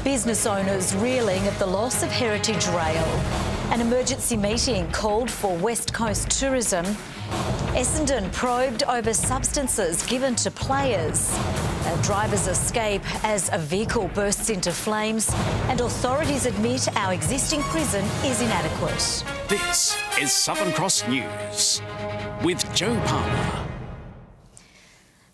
Business owners reeling at the loss of Heritage Rail. An emergency meeting called for West Coast tourism. Essendon probed over substances given to players. A driver's escape as a vehicle bursts into flames. And authorities admit our existing prison is inadequate. This is Southern Cross News with Joe Palmer.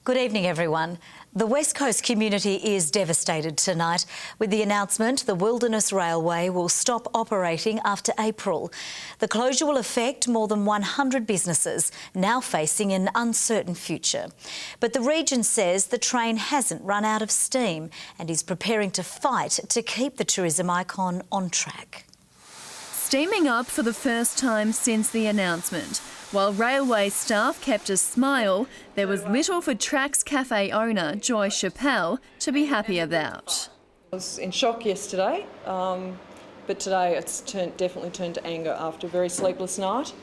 Good evening, everyone. The West Coast community is devastated tonight with the announcement the Wilderness Railway will stop operating after April. The closure will affect more than 100 businesses now facing an uncertain future. But the region says the train hasn't run out of steam and is preparing to fight to keep the tourism icon on track. Steaming up for the first time since the announcement. While railway staff kept a smile, there was little for Tracks Cafe owner Joy Chappelle to be happy about. I was in shock yesterday, but today it's definitely turned to anger after a very sleepless night.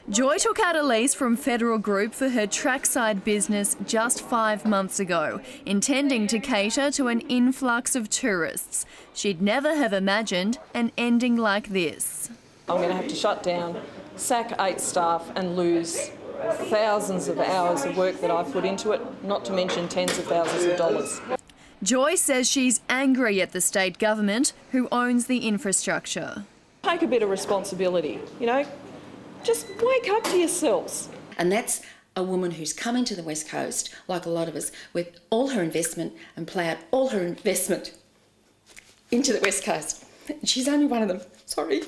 Joy took out a lease from Federal Group for her trackside business just 5 months ago, intending to cater to an influx of tourists. She'd never have imagined an ending like this. I'm going to have to shut down, sack 8 staff and lose thousands of hours of work that I've put into it, not to mention tens of thousands of dollars. Joy says she's angry at the state government, who owns the infrastructure. Take a bit of responsibility, just wake up to yourselves. And that's a woman who's coming to the West Coast, like a lot of us, with all her investment and ploughed all her investment into the West Coast. She's only one of them, sorry.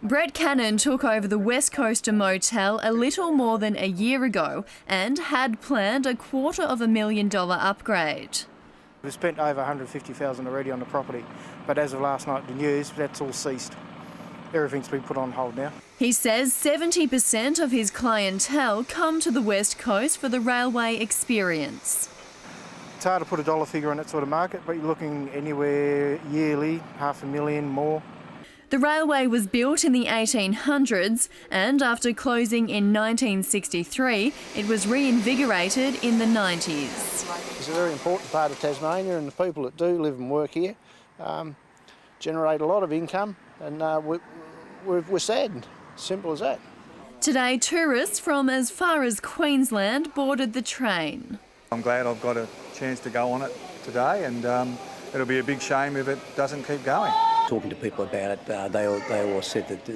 Brett Cannon took over the West Coaster Motel a little more than a year ago and had planned a $250,000 upgrade. We've spent over $150,000 already on the property, but as of last night, the news, that's all ceased. Everything's been put on hold now. He says 70% of his clientele come to the West Coast for the railway experience. It's hard to put a dollar figure on that sort of market, but you're looking anywhere yearly, $500,000 more. The railway was built in the 1800s and after closing in 1963, it was reinvigorated in the 90s. It's a very important part of Tasmania, and the people that do live and work here generate a lot of income, and we're saddened. Simple as that. Today, tourists from as far as Queensland boarded the train. I'm glad I've got a chance to go on it today, and it'll be a big shame if it doesn't keep going. Talking to people about it, they all said that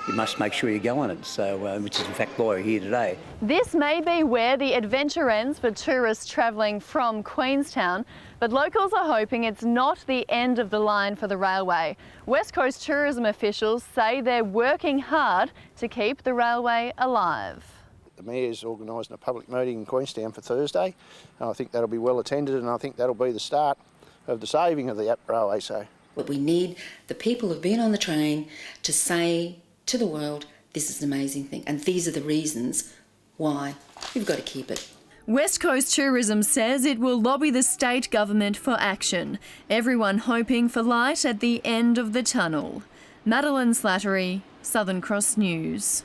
you must make sure you go on it, so which is in fact why we're here today. This may be where the adventure ends for tourists travelling from Queenstown, but locals are hoping it's not the end of the line for the railway. West Coast tourism officials say they're working hard to keep the railway alive. The Mayor's organising a public meeting in Queenstown for Thursday, and I think that'll be well attended, and I think that'll be the start of the saving of the railway. But we need the people who've been on the train to say to the world, this is an amazing thing, and these are the reasons why we've got to keep it. West Coast Tourism says it will lobby the state government for action, everyone hoping for light at the end of the tunnel. Madeline Slattery, Southern Cross News.